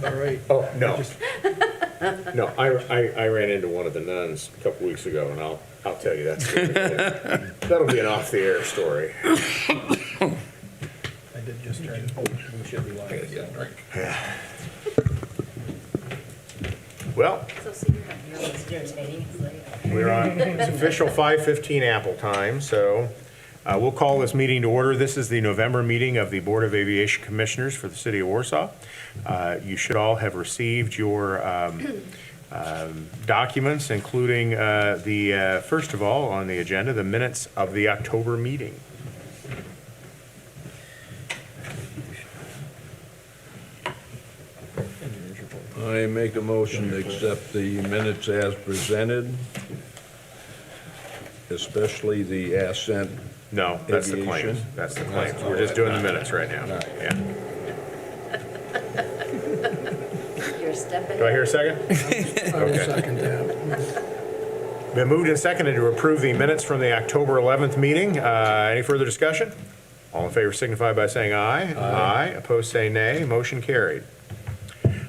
All right. Oh, no. No, I ran into one of the nuns a couple weeks ago, and I'll tell you that'll be an off-the-air story. I did just turn, we should be live. Well, we're on, it's official 5:15 Apple time, so we'll call this meeting to order. This is the November meeting of the Board of Aviation Commissioners for the City of Warsaw. You should all have received your documents, including first of all, on the agenda, the minutes of the October meeting. I make a motion to accept the minutes as presented, especially the ascent. No, that's the claims. Aviation. That's the claims. We're just doing the minutes right now. Right. Yeah. You're a step ahead. Do I hear a second? I will second that. Been moved and seconded to approve the minutes from the October 11th meeting. Any further discussion? All in favor signify by saying aye. Aye. Opposed say nay. Motion carried.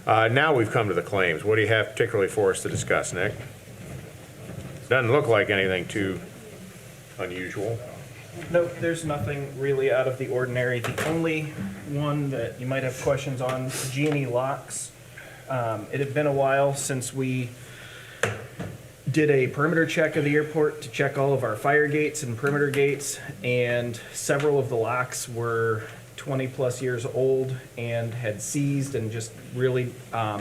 Now we've come to the claims. What do you have particularly for us to discuss, Nick? Doesn't look like anything too unusual. Nope, there's nothing really out of the ordinary. The only one that you might have questions on, G&E locks. It had been a while since we did a perimeter check of the airport to check all of our fire gates and perimeter gates, and several of the locks were 20-plus years old and had seized and just really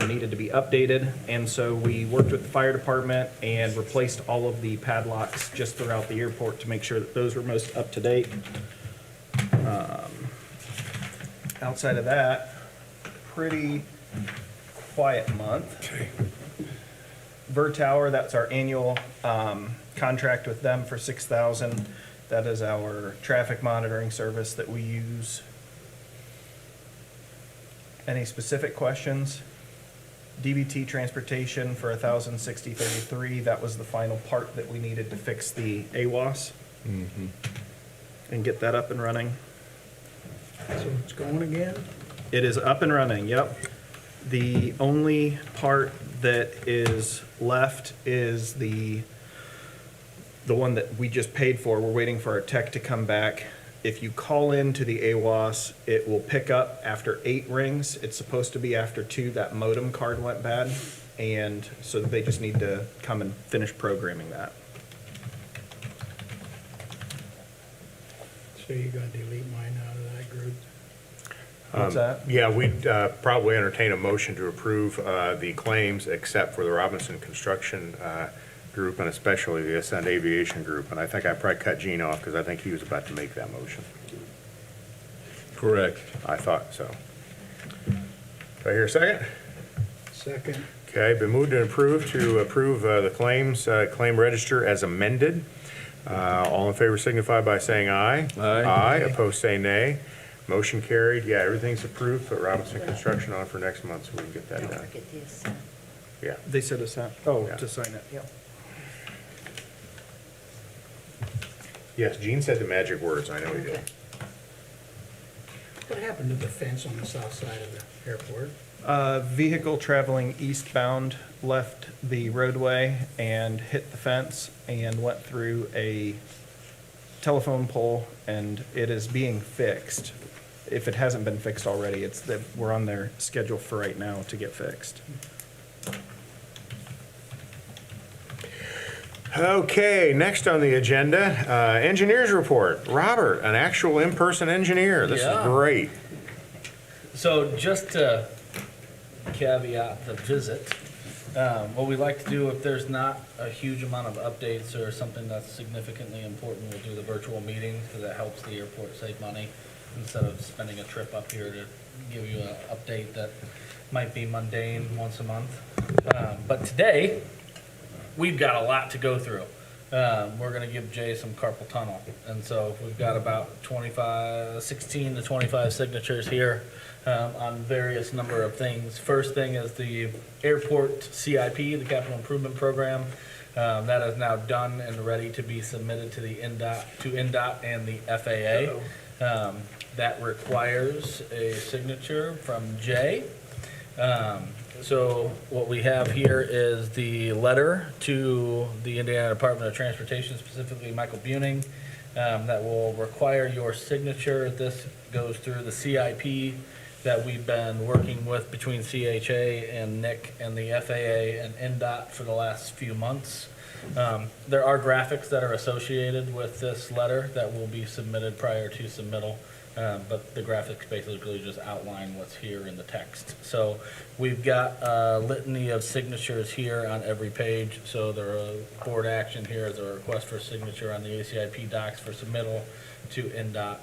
needed to be updated. And so we worked with the fire department and replaced all of the padlocks just throughout the airport to make sure that those were most up to date. Outside of that, pretty quiet month. Tower, that's our annual contract with them for $6,000. That is our traffic monitoring service that we use. Any specific questions? DBT transportation for $1,060.33. That was the final part that we needed to fix the AWAS and get that up and running. So it's going again? It is up and running, yep. The only part that is left is the one that we just paid for. We're waiting for our tech to come back. If you call into the AWAS, it will pick up after 8 rings. It's supposed to be after 2. That modem card went bad, and so they just need to come and finish programming that. So you gotta delete mine out of that group? What's that? Yeah, we'd probably entertain a motion to approve the claims except for the Robinson Construction Group and especially the Ascent Aviation Group. And I think I probably cut Gene off because I think he was about to make that motion. Correct. I thought so. Do I hear a second? Second. Okay, been moved and approved to approve the claims, claim register as amended. All in favor signify by saying aye. Aye. Aye, opposed say nay. Motion carried. Yeah, everything's approved. Put Robinson Construction on for next month so we can get that Don't done. forget this. Yeah. They said assent. Oh, Yeah. to sign it, yeah. Yes, Gene said the magic words. I know he did. Okay. What happened to the fence on the south side of the airport? Vehicle traveling eastbound left the roadway and hit the fence and went through a telephone pole, and it is being fixed. If it hasn't been fixed already, we're on their schedule for right now to get fixed. Okay, next on the agenda, engineers report. Robert, an actual in-person engineer. This is Yeah. great. So just to caveat the visit, what we like to do if there's not a huge amount of updates or something that's significantly important, we'll do the virtual meetings because that helps the airport save money instead of spending a trip up here to give you an update that might be mundane once a month. But today, we've got a lot to go through. We're gonna give Jay some carpal tunnel. And so we've got about 16 to 25 signatures here on various number of things. First thing is the airport CIP, the capital improvement program. That is now done and ready to be submitted to the NDOT and the FAA. That requires a signature from Jay. So what we have here is the letter to the Indiana Department of Transportation, specifically Michael Buning, that will require your signature. This goes through the CIP that we've been working with between CHA and Nick and the FAA and NDOT for the last few months. There are graphics that are associated with this letter that will be submitted prior to submittal. But the graphics basically just outline what's here in the text. So we've got a litany of signatures here on every page. So there are board action here is a request for signature on the ACIP docs for submittal to NDOT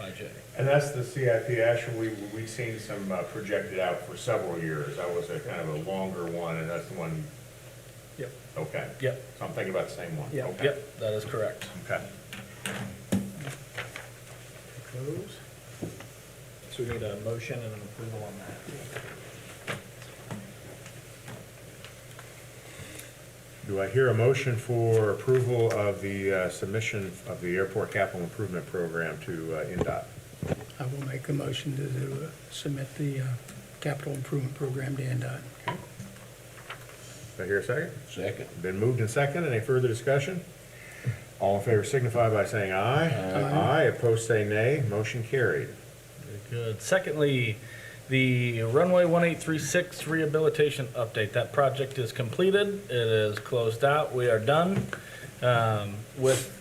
by Jay. And that's the CIP, actually, we've seen some projected out for several years. That was a kind of a longer one, and that's the one, Yep. okay. Yep, So I'm thinking about the same one. Yep. Okay. yep, that is correct. Okay. Opposed? So we need a motion and an approval on that. Do I hear a motion for approval of the submission of the airport capital improvement program to NDOT? I will make a motion to submit the capital improvement program to NDOT. Do I hear a second? Second. Been moved and seconded. Any further discussion? All in favor signify by saying aye. Aye. Aye, opposed say nay. Motion carried. Very good. Secondly, the runway 1836 rehabilitation update. That project is completed. It is closed out. We are done. With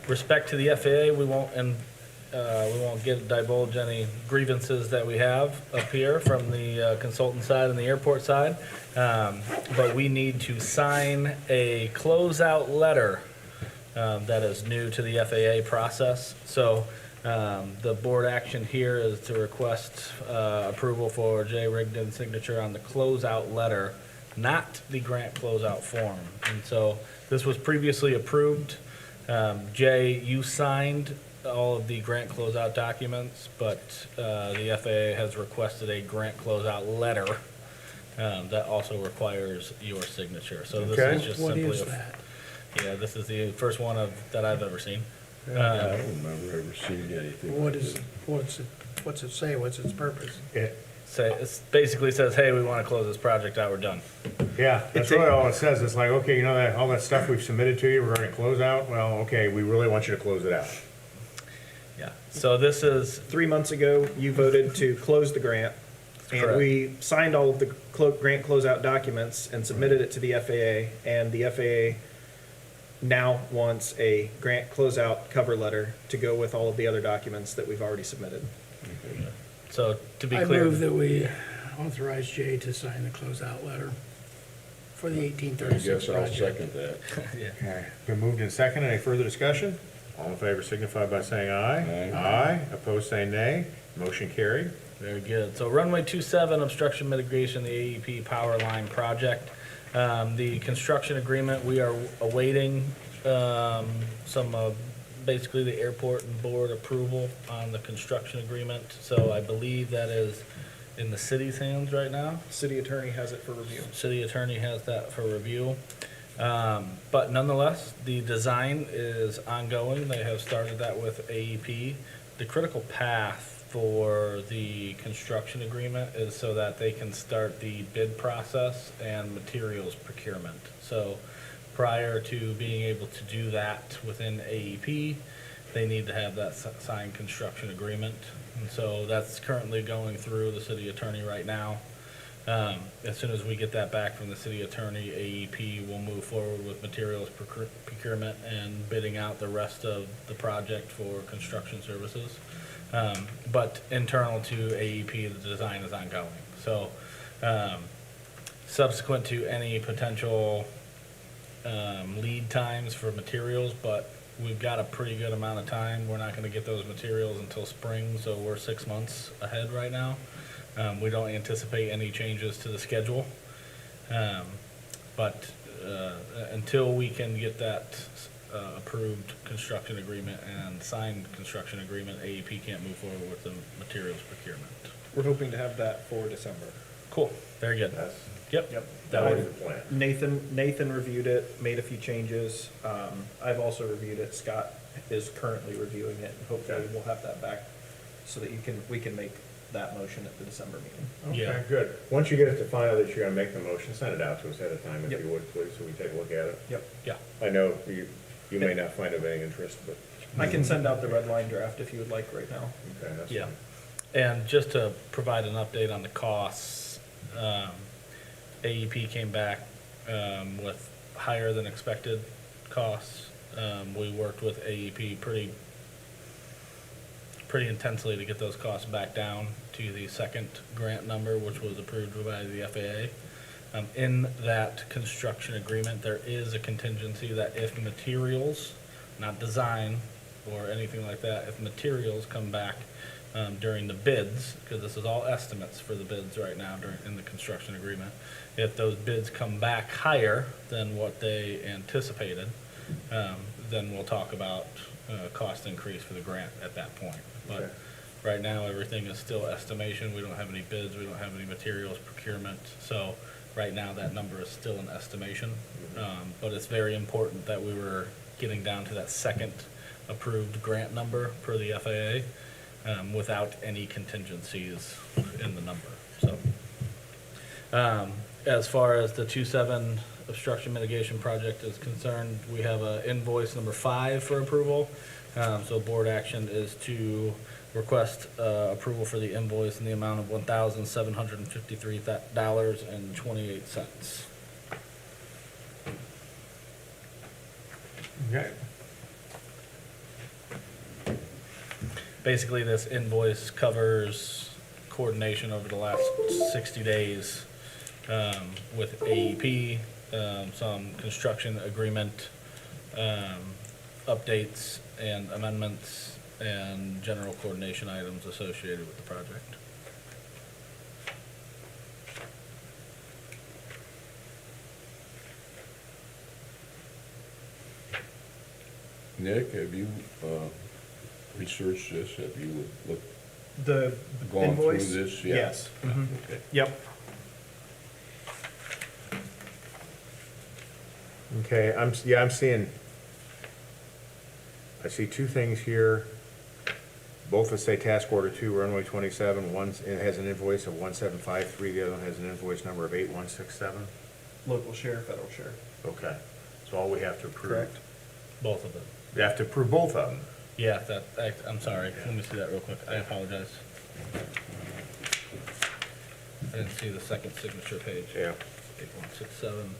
respect to the FAA, we won't divulge any grievances that we have up here from the consultant side and the airport side. But we need to sign a closeout letter that is new to the FAA process. So the board action here is to request approval for Jay Rigdon's signature on the closeout letter, not the grant closeout form. And so this was previously approved. Jay, you signed all of the grant closeout documents, but the FAA has requested a grant closeout letter that also requires your signature. So this Okay. is just What simply is a that? yeah, this is the first one that I've ever seen. I don't remember ever seeing anything What like is, this. what's it say? What's its purpose? It basically says, hey, we want to close this project out, we're done. Yeah, that's really all it says. It's like, okay, you know that, all that stuff we've submitted to you regarding closeout? Well, okay, we really want you to close it out. Yeah, so this is, 3 months ago, you voted to close the grant, and Correct. we signed all of the grant closeout documents and submitted it to the FAA, and the FAA now wants a grant closeout cover letter to go with all of the other documents that we've already submitted. so to be I clear, move that we authorize Jay to sign the closeout letter for the I 1836 guess I'll project. second that. yeah. Okay. Been moved and seconded. Any further discussion? All in favor signify by saying aye. Aye. Aye, opposed say nay. Motion carried. Very good. So runway 27 obstruction mitigation, the AEP power line project. The construction agreement, we are awaiting some, basically the airport and board approval on the construction agreement. So I believe that is in the city's hands right now. City attorney has it for review. City attorney has that for review. But nonetheless, the design is ongoing. They have started that with AEP. The critical path for the construction agreement is so that they can start the bid process and materials procurement. So prior to being able to do that within AEP, they need to have that signed construction agreement. And so that's currently going through the city attorney right now. As soon as we get that back from the city attorney, AEP will move forward with materials procurement and bidding out the rest of the project for construction services. But internal to AEP, the design is ongoing. So, subsequent to any potential, lead times for materials, but we've got a pretty good amount of time. We're not gonna get those materials until spring, so we're 6 months ahead right now. We don't anticipate any changes to the schedule. But until we can get that approved construction agreement and signed construction agreement, AEP can't move forward with the materials procurement. We're hoping to have that for December. Cool, very good. That's Yep. Yep. That always would, the plan. Nathan reviewed it, made a few changes. I've also reviewed it. Scott is currently reviewing it, and hopefully Okay. we'll have that back so that we can make that motion at the December meeting. Yeah. Okay, good. Once you get it to final that you're gonna make the motion, send it out to us ahead of time if Yep. you would, please, so we take a look at it. Yep. Yeah. I know you may not find of any interest, but, I can send out the red line draft if you would like right now. okay, that's Yeah. fine. And just to provide an update on the costs, AEP came back with higher than expected costs. We worked with AEP pretty intensely to get those costs back down to the second grant number, which was approved by the FAA. In that construction agreement, there is a contingency that if materials, not design or anything like that, if materials come back during the bids, because this is all estimates for the bids right now in the construction agreement, if those bids come back higher than what they anticipated, then we'll talk about cost increase for the grant at that point. But Okay. right now, everything is still estimation. We don't have any bids, we don't have any materials procurement. So right now, that number is still an estimation. But it's very important that we were getting down to that second approved grant number per the FAA without any contingencies in the number, so. As far as the 2.7 obstruction mitigation project is concerned, we have invoice number 5 for approval. So board action is to request approval for the invoice in the amount of $1,753.28. Okay. Basically, this invoice covers coordination over the last 60 days with AEP, some construction agreement updates and amendments, and general coordination items associated with the project. Nick, have you researched this? Have you looked, The gone through invoice? this? Yeah. Yes. Okay. Yep. Okay, I'm seeing, I see two things here. Both that say task order 2, runway 27. One, it has an invoice of 1753, the other one has an invoice number of 8167. Local share, federal share. Okay, so all we have to approve. Correct. Both of them. We have to approve both of them. Yeah, I'm sorry, let me see that real quick, I apologize. I didn't see the second signature page. Yeah. 8167,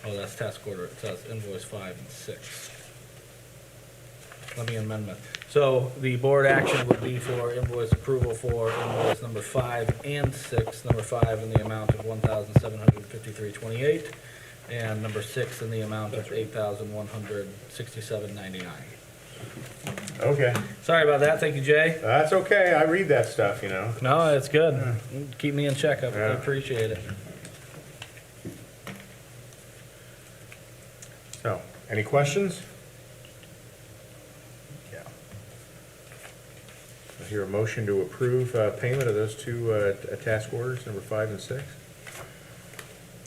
oh, that's task order, it says invoice 5 and 6. Let me amend that. So the board action would be for invoice approval for invoice number 5 and 6. Number 5 in the amount of $1,753.28, and number 6 in the amount of $8,167.99. Okay, Sorry about that, thank you, Jay. that's okay, I read that stuff, you know. No, it's good. Keep me in check, I Yeah. appreciate it. So, any questions? Yeah. I hear a motion to approve payment of those two task orders, number 5 and 6.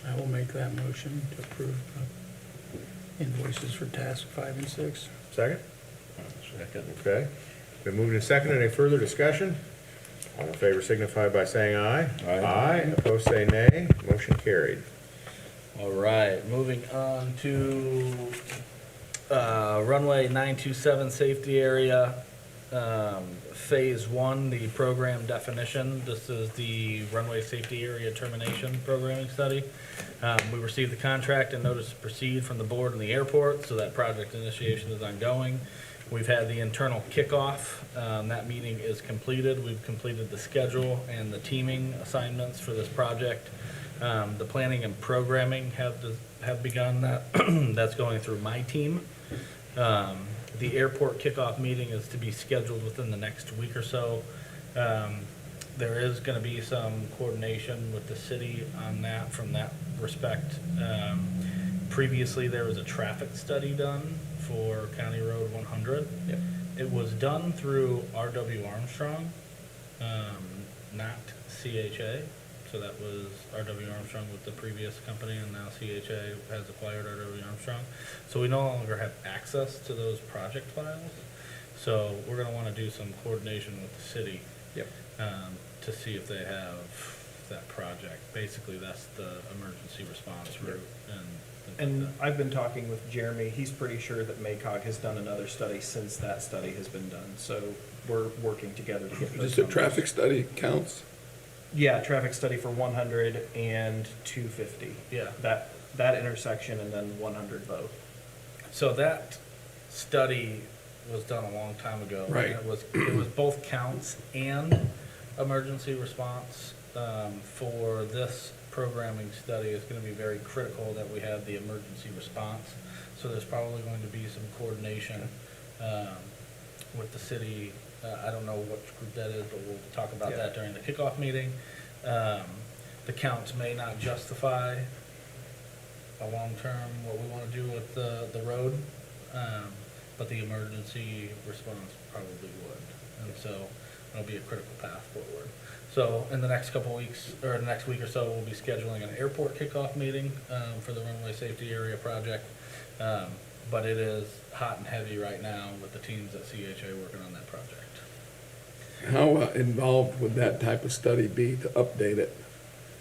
I will make that motion to approve invoices for task 5 and 6. Second? Second. Okay. Been moved and seconded. Any further discussion? All in favor signify by saying aye. Aye. Aye. Opposed, say nay. Motion carried. All right, moving on to runway 927 safety area, phase 1, the program definition. This is the runway safety area termination programming study. We received the contract and notice to proceed from the board and the airport, so that project initiation is ongoing. We've had the internal kickoff. That meeting is completed. We've completed the schedule and the teaming assignments for this project. The planning and programming have begun. That's going through my team. The airport kickoff meeting is to be scheduled within the next week or so. There is gonna be some coordination with the city on that, from that respect. Previously, there was a traffic study done for County Road 100. Yep. It was done through R.W. Armstrong, not CHA. So that was R.W. Armstrong with the previous company, and now CHA has acquired R.W. Armstrong. So we no longer have access to those project files. So we're gonna wanna do some coordination with the city. Yep. to see if they have that project. Basically, that's the emergency response route and things And like that. I've been talking with Jeremy, he's pretty sure that MACOG has done another study since that study has been done, so we're working together to get those Just a numbers. traffic study counts? Yeah, traffic study for 100 and 250. Yeah. That intersection and then 100 both. So that study was done a long time ago. and Right. It was both counts and emergency response. For this programming study, it's gonna be very critical that we have the emergency response. So there's probably going to be some coordination, with the city. I don't know what group that is, but we'll talk about Yeah. that during the kickoff meeting. The counts may not justify a long-term, what we wanna do with the road, but the emergency response probably would. And so it'll be a critical path forward. So in the next couple weeks, or the next week or so, we'll be scheduling an airport kickoff meeting, for the runway safety area project. But it is hot and heavy right now with the teams at CHA working on that project. How involved would that type of study be to update it?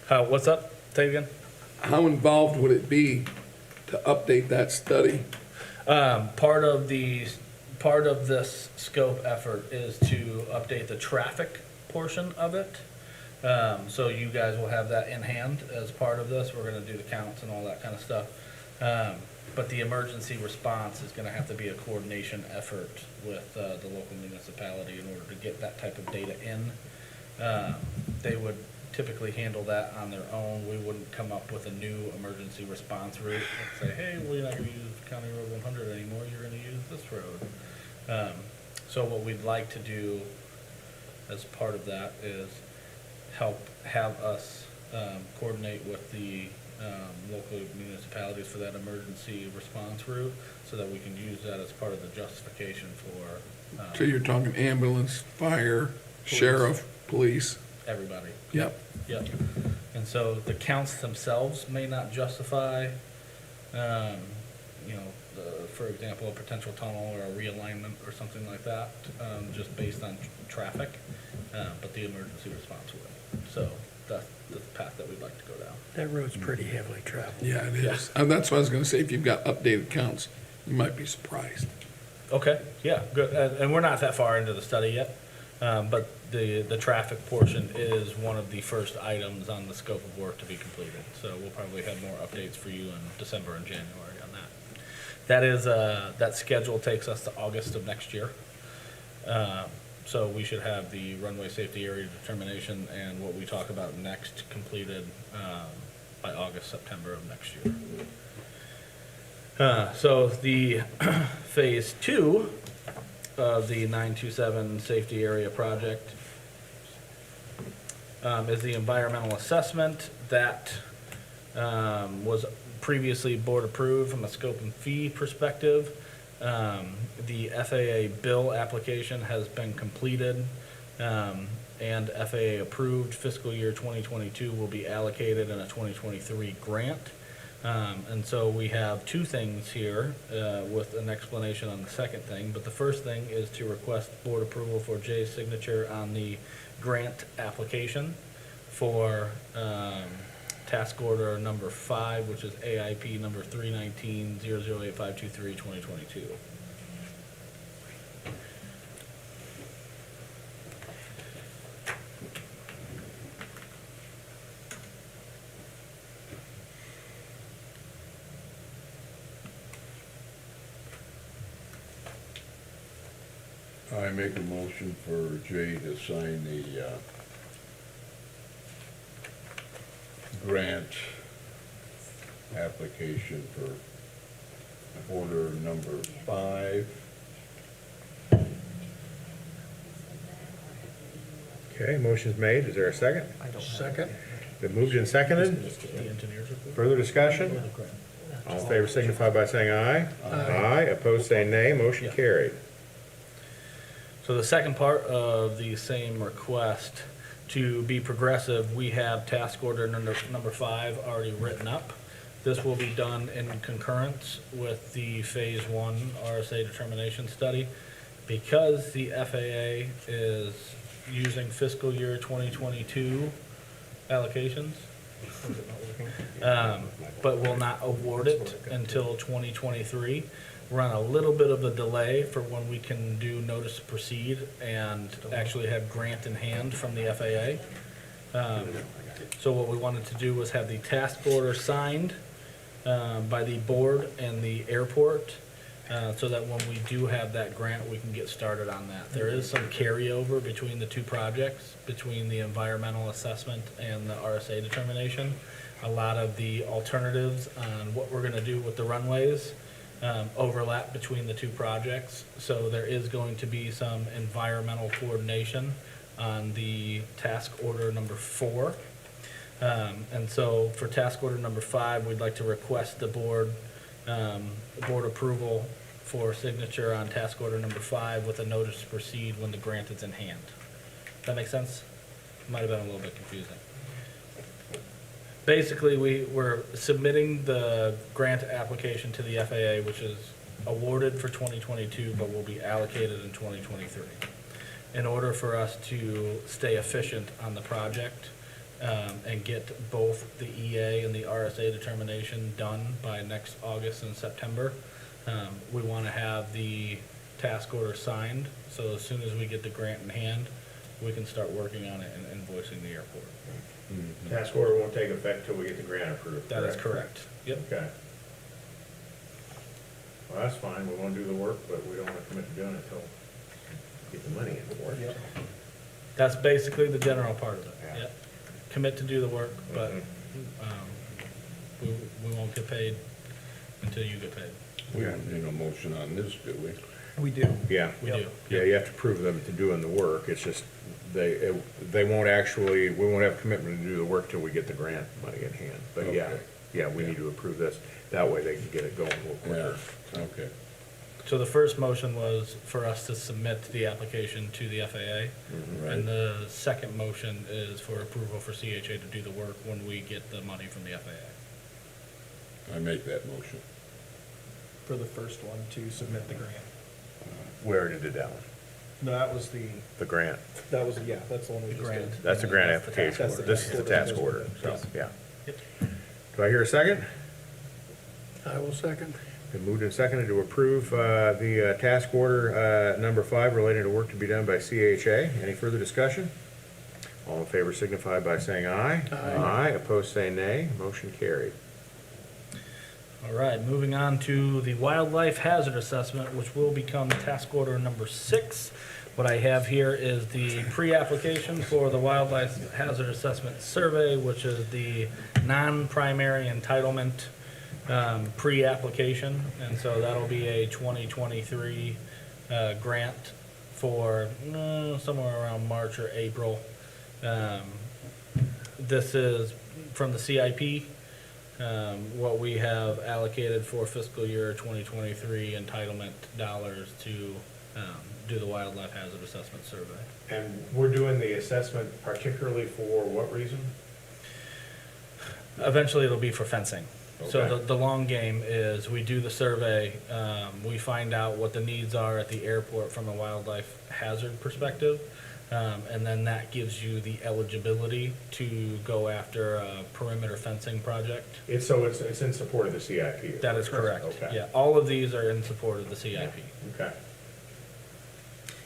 What's up? Say again? How involved would it be to update that study? Part of this scope effort is to update the traffic portion of it. So you guys will have that in hand as part of this. We're gonna do the counts and all that kind of stuff. But the emergency response is gonna have to be a coordination effort with, the local municipality in order to get that type of data in. They would typically handle that on their own. We wouldn't come up with a new emergency response route and say, hey, well, you're not gonna use County Road 100 anymore, you're gonna use this road. So what we'd like to do as part of that is have us coordinate with the local municipalities for that emergency response route, so that we can use that as part of the justification for So you're talking ambulance, fire, sheriff, police? everybody. Yep. Yep. And so the counts themselves may not justify, for example, a potential tunnel or a realignment or something like that, just based on traffic, but the emergency response would. So that's the path that we'd like to go down. That road's pretty heavily traveled. Yeah, it is. That's what I was gonna say, if you've got updated counts, you might be surprised. Okay, yeah, good. And we're not that far into the study yet, but the traffic portion is one of the first items on the scope of work to be completed. So we'll probably have more updates for you in December and January on that. That is, that schedule takes us to August of next year. So we should have the runway safety area determination and what we talk about next completed by August, September of next year. So the phase 2 of the 927 safety area project is the environmental assessment that was previously board approved from a scope and fee perspective. The FAA bill application has been completed, and FAA approved. Fiscal year 2022 will be allocated in a 2023 grant. And so we have two things here, with an explanation on the second thing. But the first thing is to request board approval for Jay's signature on the grant application for, task order number 5, which is AIP number 319-008523, 2022. I make a motion for Jay to sign the grant application for order number 5. Okay, motion's made. Is there a second? Second? Been moved and seconded. The engineer's report? Further discussion? All in favor signify by saying aye. Aye. Opposed, say nay. Motion Yeah. carried. So the second part of the same request, to be progressive, we have task order number 5 already written up. This will be done in concurrence with the phase 1 RSA determination study. Because the FAA is using fiscal year 2022 allocations. But will not award it until 2023. We're on a little bit of a delay for when we can do notice to proceed and actually have grant in hand from the FAA. So what we wanted to do was have the task order signed by the board and the airport, so that when we do have that grant, we can get started on that. There is some carryover between the two projects, between the environmental assessment and the RSA determination. A lot of the alternatives on what we're gonna do with the runways overlap between the two projects. So there is going to be some environmental coordination on the task order number 4. And so for task order number 5, we'd like to request the board approval for signature on task order number 5 with a notice to proceed when the grant is in hand. That make sense? Might have been a little bit confusing. Basically, we're submitting the grant application to the FAA, which is awarded for 2022, but will be allocated in 2023. In order for us to stay efficient on the project, and get both the EA and the RSA determination done by next August and September, we want to have the task order signed, so as soon as we get the grant in hand, we can start working on it and invoicing the airport. Task order won't take effect till we get the grant approved. That is correct. Yep. Okay. Well, that's fine, we wanna do the work, but we don't wanna commit to doing it till we get the money in for it. That's basically the general part of it. Yeah. Yep. Commit to do the work, but Mhm. we won't get paid until you get paid. We don't need a motion on this, do we? We do. Yeah. We do. Yeah, you have to prove them to doing the work, it's just, they won't actually, we won't have commitment to do the work till we get the grant money in hand. But yeah, Okay. yeah, we need to approve this, that way they can get it going a little Yeah, quicker. okay. So the first motion was for us to submit the application to the FAA. Right. And the second motion is for approval for CHA to do the work when we get the money from the FAA. I make that motion. For the first one, to submit the grant. We already did that one, No, that was the grant, That was, yeah, that's the one we just Grant. did. that's the grant That's the task application, order. this is the That's task the order, task so, order. yeah. Yep. Do I hear a second? I will second. Been moved and seconded to approve the task order number 5 relating to work to be done by CHA. Any further discussion? All in favor signify by saying aye. Aye. Opposed say nay. Motion carried. All right, moving on to the wildlife hazard assessment, which will become task order number 6. What I have here is the pre-application for the wildlife hazard assessment survey, which is the non-primary entitlement pre-application. And so that'll be a 2023 grant for somewhere around March or April. This is from the CIP. What we have allocated for fiscal year 2023 entitlement dollars to do the wildlife hazard assessment survey. And we're doing the assessment particularly for what reason? Eventually, it'll be for fencing. So Okay. the long game is we do the survey, we find out what the needs are at the airport from a wildlife hazard perspective. And then that gives you the eligibility to go after a perimeter fencing project. It's in support of the CIP. That is correct. Okay. Yeah, all of these are in support of the CIP. Okay.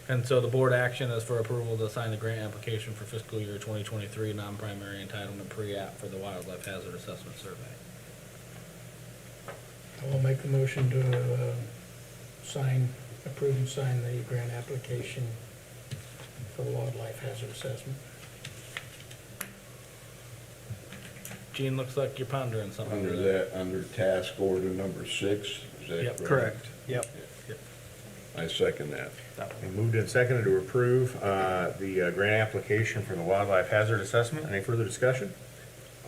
And so the board action is for approval to sign the grant application for fiscal year 2023 non-primary entitlement pre-app for the wildlife hazard assessment survey. I will make the motion to approve and sign the grant application for the wildlife hazard assessment. Gene, looks like you're pondering something. Under that, under task order number 6, is that Yep. correct? Correct, yep. I second that. Been moved and seconded to approve the grant application for the wildlife hazard assessment. Any further discussion?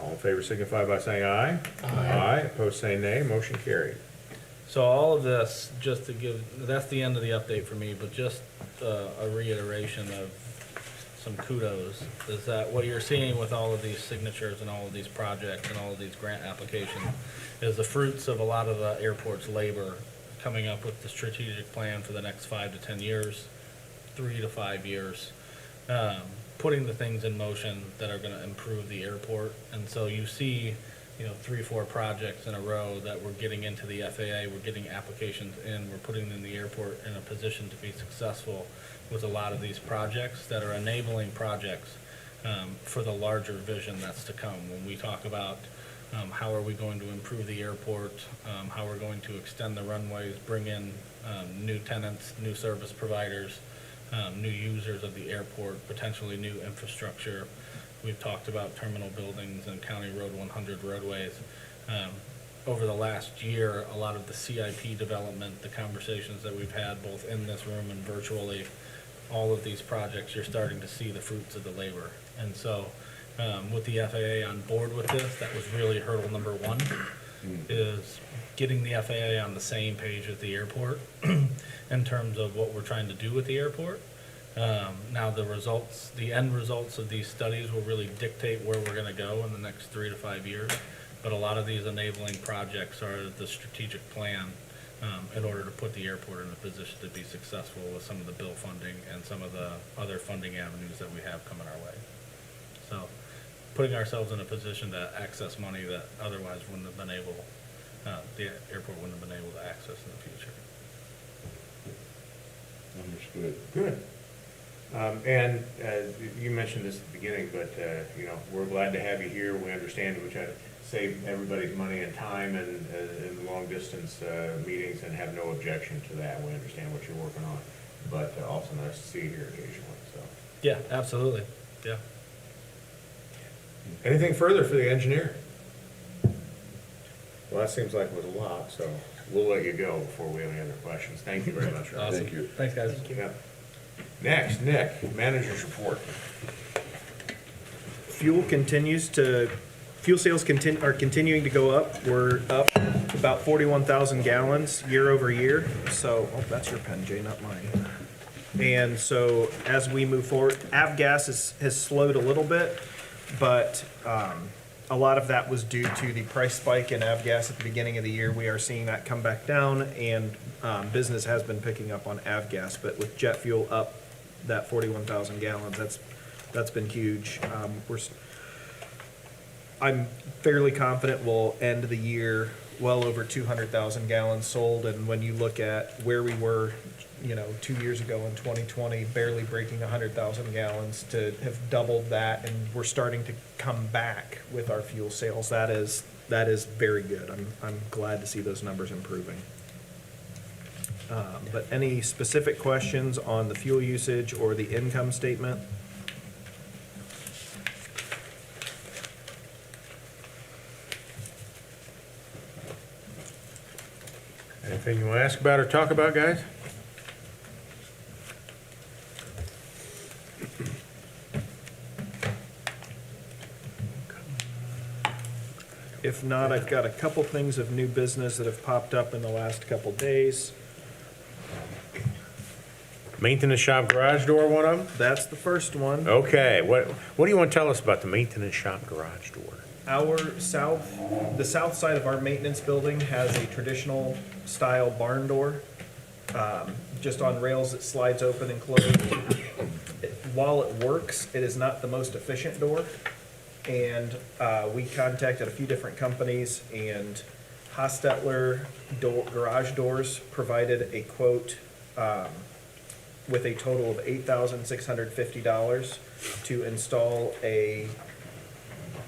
All in favor signify by saying aye. Aye. Opposed say nay. Motion carried. So all of this, just to give, that's the end of the update for me, but just a reiteration of some kudos, is that what you're seeing with all of these signatures and all of these projects and all of these grant applications is the fruits of a lot of the airport's labor, coming up with the strategic plan for the next 5 to 10 years, 3 to 5 years, putting the things in motion that are gonna improve the airport. And so you see, 3, 4 projects in a row that we're getting into the FAA, we're getting applications in, we're putting in the airport in a position to be successful with a lot of these projects that are enabling projects for the larger vision that's to come. When we talk about how are we going to improve the airport, how we're going to extend the runways, bring in new tenants, new service providers, new users of the airport, potentially new infrastructure. We've talked about terminal buildings and County Road 100 roadways. Over the last year, a lot of the CIP development, the conversations that we've had both in this room and virtually, all of these projects, you're starting to see the fruits of the labor. And so with the FAA on board with this, that was really hurdle number 1, is getting the FAA on the same page with the airport in terms of what we're trying to do with the airport. Now the end results of these studies will really dictate where we're gonna go in the next 3 to 5 years. But a lot of these enabling projects are the strategic plan in order to put the airport in a position to be successful with some of the bill funding and some of the other funding avenues that we have coming our way. So putting ourselves in a position to access money that otherwise wouldn't have been able, the airport wouldn't have been able to access in the future. Understood. Good. And you mentioned this at the beginning, but, we're glad to have you here. We understand we try to save everybody's money and time and in long-distance meetings and have no objection to that. We understand what you're working on, but also nice to see you here occasionally, so. Yeah, absolutely. Yeah. Anything further for the engineer? Well, that seems like it was a lot, so we'll let you go before we have any other questions. Thank you very much, Rob. Awesome. Thank you. Thanks, guys. Yep. Next, Nick, manager's report. Fuel sales are continuing to go up. We're up about 41,000 gallons year over year. So, that's your pen, Jay, not mine. And so as we move forward, avgas has slowed a little bit, but a lot of that was due to the price spike in avgas at the beginning of the year. We are seeing that come back down, and business has been picking up on avgas. But with jet fuel up that 41,000 gallons, that's been huge. I'm fairly confident we'll end the year well over 200,000 gallons sold. And when you look at where we were, 2 years ago in 2020, barely breaking 100,000 gallons, to have doubled that, and we're starting to come back with our fuel sales. That is very good. I'm glad to see those numbers improving. But any specific questions on the fuel usage or the income statement? Anything you want to ask about or talk about, guys? If not, I've got a couple things of new business that have popped up in the last couple days. Maintenance shop garage door, one of them? That's the first one. Okay, what do you want to tell us about the maintenance shop garage door? The south side of our maintenance building has a traditional style barn door, just on rails that slides open and closed. While it works, it is not the most efficient door. And we contacted a few different companies, and Hostetler Garage Doors provided a quote with a total of $8,650 to install a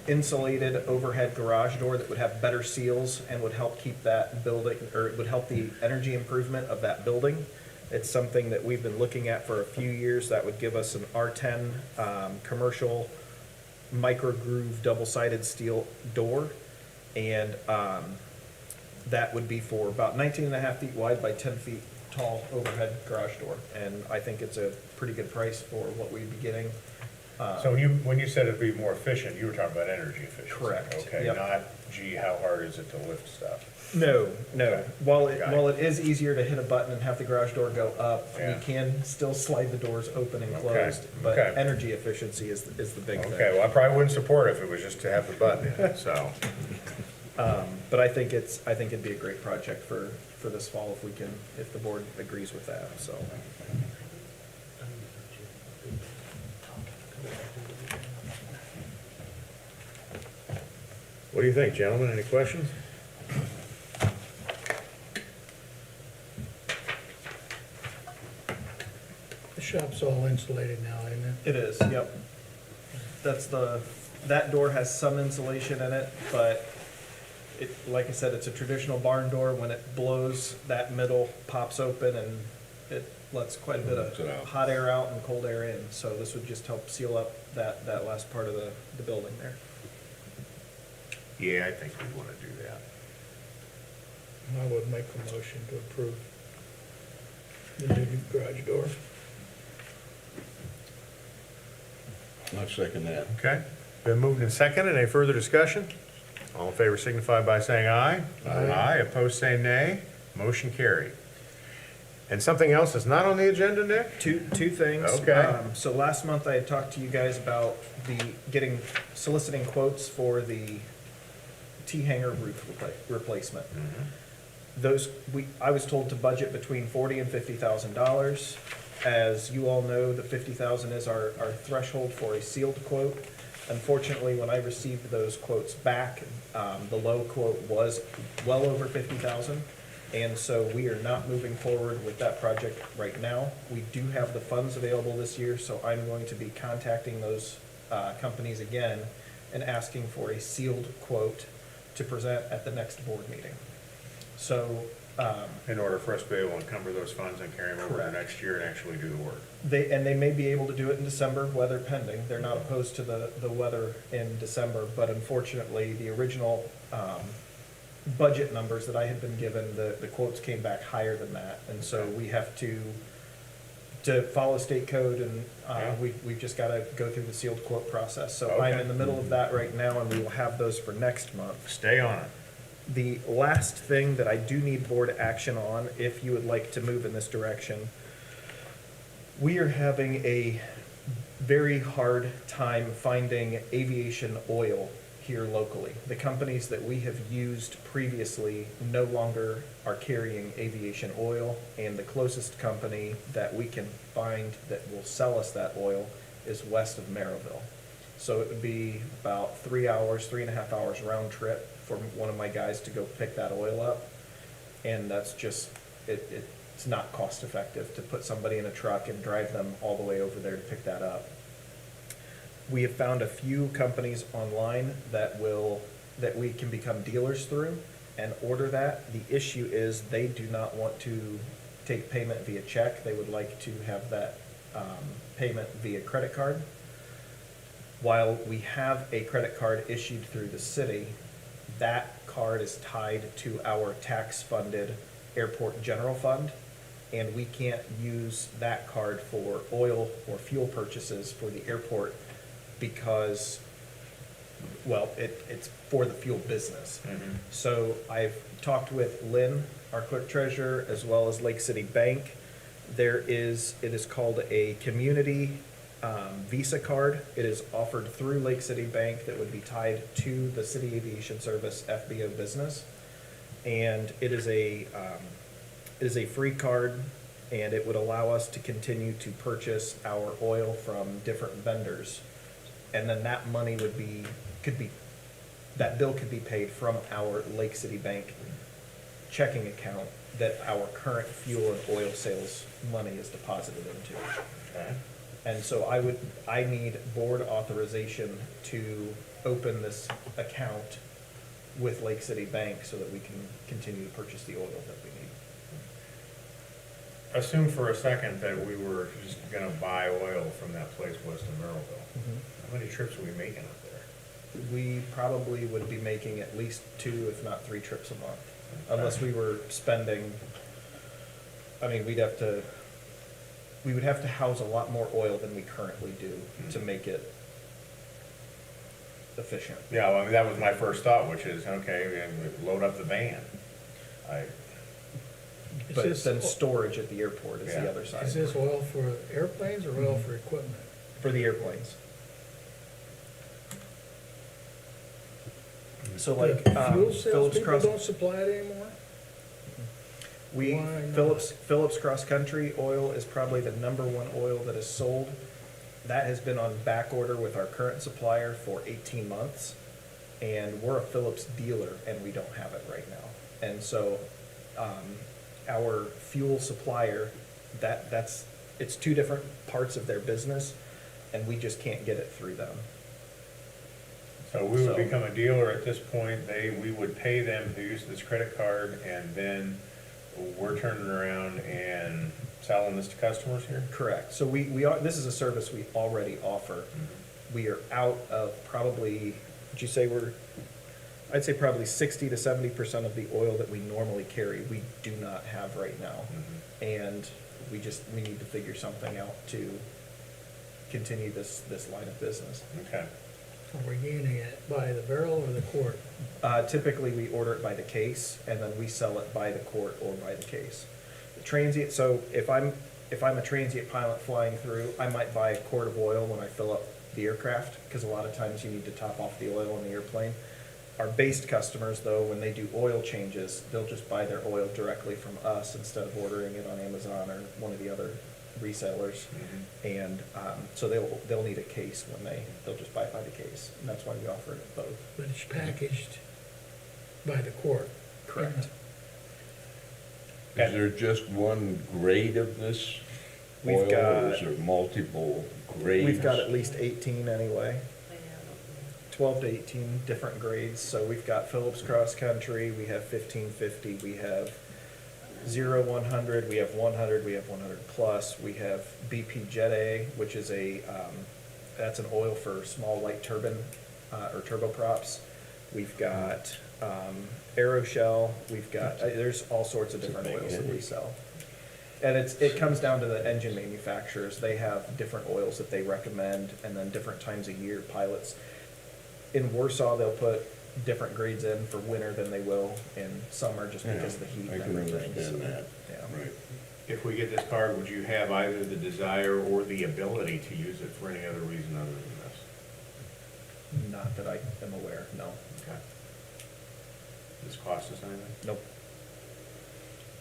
insulated overhead garage door that would have better seals and would help keep that building, or it would help the energy improvement of that building. It's something that we've been looking at for a few years. That would give us an R10 commercial micro groove double-sided steel door, and that would be for about 19.5 feet wide by 10 feet tall overhead garage door. And I think it's a pretty good price for what we'd be getting. So when you said it'd be more efficient, you were talking about energy efficiency? Correct. Okay, Yep. not, gee, how hard is it to lift stuff? No. Okay. While Got it is easier to hit a button and have the garage door go up, Yeah. we can still slide the doors open and Okay, closed. But okay. energy efficiency is the big thing. Okay, well, I probably wouldn't support it if it was just to have the button in it, so. But I think it'd be a great project for this fall if the board agrees with that, so. What do you think, gentlemen? Any questions? The shop's all insulated now, isn't it? It is, yep. That door has some insulation in it, but like I said, it's a traditional barn door. When it blows, that middle pops open and it lets quite a bit Lets it out. of hot air out and cold air in. So this would just help seal up that last part of the building there. Yeah, I think we want to do that. I would make a motion to approve the new garage door. I'll second that. Okay, been moved and seconded. Any further discussion? All in favor signify by saying aye. Aye, opposed say nay. Motion carried. And something else that's not on the agenda, Nick? Two things. Okay. So last month I had talked to you guys about soliciting quotes for the T-hanger roof replacement. I was told to budget between $40,000 and $50,000. As you all know, the $50,000 is our threshold for a sealed quote. Unfortunately, when I received those quotes back, the low quote was well over $50,000. And so we are not moving forward with that project right now. We do have the funds available this year, so I'm going to be contacting those companies again and asking for a sealed quote to present at the next board meeting. So, In order for us to be able to encumber those funds and carry them over to Correct. next year and actually do the work. they may be able to do it in December, weather pending. They're not opposed to the weather in December, but unfortunately, the original budget numbers that I had been given, the quotes came back higher than that. And so we have to follow state code, and we've just got to go through the sealed quote process. So I'm Okay. in the middle of that right now, and we will have those for next month. Stay on it. The last thing that I do need board action on, if you would like to move in this direction, we are having a very hard time finding aviation oil here locally. The companies that we have used previously no longer are carrying aviation oil, and the closest company that we can find that will sell us that oil is west of Maryville. So it would be about 3.5 hours round trip for one of my guys to go pick that oil up. And that's just, it's not cost effective to put somebody in a truck and drive them all the way over there to pick that up. We have found a few companies online that we can become dealers through and order that. The issue is they do not want to take payment via check. They would like to have that payment via credit card. While we have a credit card issued through the city, that card is tied to our tax-funded airport general fund, and we can't use that card for oil or fuel purchases for the airport because, well, it's for the fuel business. So I've talked with Lynn, our clerk treasurer, as well as Lake City Bank. It is called a community Visa card. It is offered through Lake City Bank that would be tied to the City Aviation Service FBO business. And it is a free card, and it would allow us to continue to purchase our oil from different vendors. And then that money that bill could be paid from our Lake City Bank checking account that our current fuel and oil sales money is deposited into. Okay. And so I need board authorization to open this account with Lake City Bank so that we can continue to purchase the oil that we need. Assume for a second that we were just gonna buy oil from that place west of Maryville. How many trips are we making up there? We probably would be making at least 2, if not 3 trips a month, unless we were spending, I mean, we would have to house a lot more oil than we currently do to make it efficient. Yeah, well, I mean, that was my first thought, which is, okay, we load up the van. Is But this- then storage at the airport is the Yeah. other side. Is this oil for airplanes or oil for equipment? For the airplanes. So like, Fuel Phillips salespeople Cross, don't supply it anymore? Why not? Phillips Cross Country oil is probably the #1 oil that is sold. That has been on back order with our current supplier for 18 months. and we're a Phillips dealer, and we don't have it right now. And so, our fuel supplier, it's two different parts of their business, and we just can't get it through them. So we would So- become a dealer at this point, we would pay them to use this credit card, and then we're turning around and selling this to customers here? Correct. So this is a service we already offer. We are out of probably, would you say I'd say probably 60 to 70% of the oil that we normally carry, we do not have right now. And we need to figure something out to continue this line of business. Okay. Are we getting it by the barrel or the quart? Typically, we order it by the case, and then we sell it by the quart or by the case. Transient, so if I'm a transient pilot flying through, I might buy a quart of oil when I fill up the aircraft, because a lot of times you need to top off the oil in the airplane. Our based customers, though, when they do oil changes, they'll just buy their oil directly from us instead of ordering it on Amazon or one of the other resellers. And so they'll need a case they'll just buy it by the case, and that's why we offer it both. But it's packaged by the quart. Correct. Is there just one grade of this We've oil, or got- is there multiple grades? We've got at least 18 anyway. 12 to 18 different grades. So we've got Phillips Cross Country, we have 1550, we have 0-100, we have 100, we have 100 plus, we have BP Jet A, which is that's an oil for small light turbine or turboprops. We've got Aeroshell, we've got, there's all sorts of different oils that we sell. And it comes down to the engine manufacturers. They have different oils that they recommend, and then different times a year, pilots. In Warsaw, they'll put different grades in for winter than they will in summer, just because of the heat I and can everything. understand So, that. yeah. Right. If we get this card, would you have either the desire or the ability to use it for any other reason other than this? Not that I am aware, no. Okay. Does this cost us anything? Nope.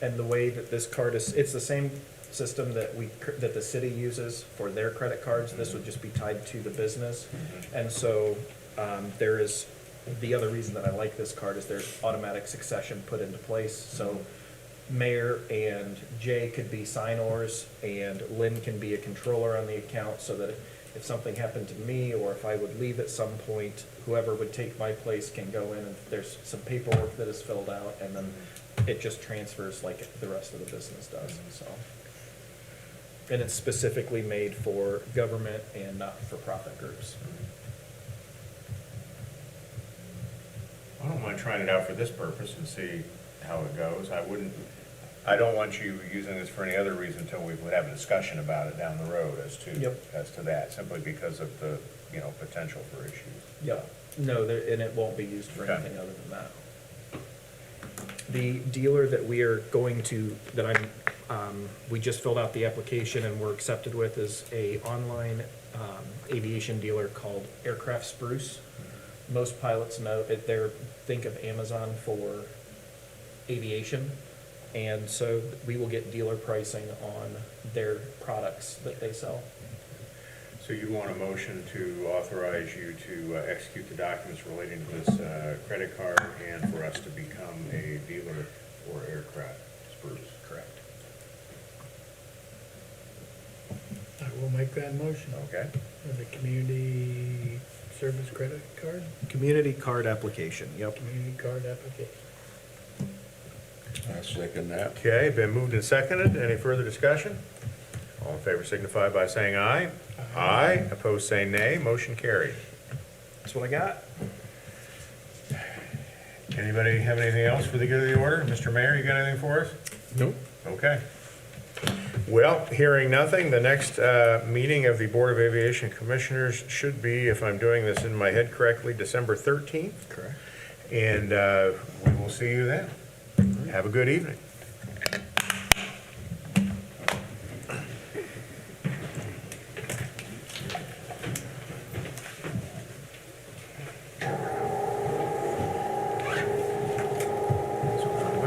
And the way that this card it's the same system that that the city uses for their credit cards. This would just be tied to the business. And so, there is, the other reason that I like this card is there's automatic succession put into place. So Mayor and Jay could be signors, and Lynn can be a controller on the account, so that if something happened to me, or if I would leave at some point, whoever would take my place can go in, and there's some paperwork that is filled out, and then it just transfers like the rest of the business does, so. And it's specifically made for government and not-for-profit groups. I don't mind trying it out for this purpose and see how it goes. I don't want you using this for any other reason until we would have a discussion about it down the road as to that, simply because of the, potential for issues. Yep. No, and it won't be used for Okay. anything other than that. The dealer that we are going to, we just filled out the application and we're accepted with, is a online aviation dealer called Aircraft Spruce. Most pilots know it. Think of Amazon for aviation, and so we will get dealer pricing on their products that they sell. So you want a motion to authorize you to execute the documents relating to this credit card and for us to become a dealer for Aircraft Spruce? Correct. I will make that motion. Okay. For the community service credit card, Community card application, yep. community card application. I second that. Okay, been moved and seconded. Any further discussion? All in favor signify by saying aye. Aye. Opposed, say nay. Motion carried. That's what I got. Anybody have anything else for the good of the order? Mr. Mayor, you got anything for us? Nope. Okay. Well, hearing nothing, the next meeting of the Board of Aviation Commissioners should be, if I'm doing this in my head correctly, December 13th. Correct. And we will see you then. Have a good evening.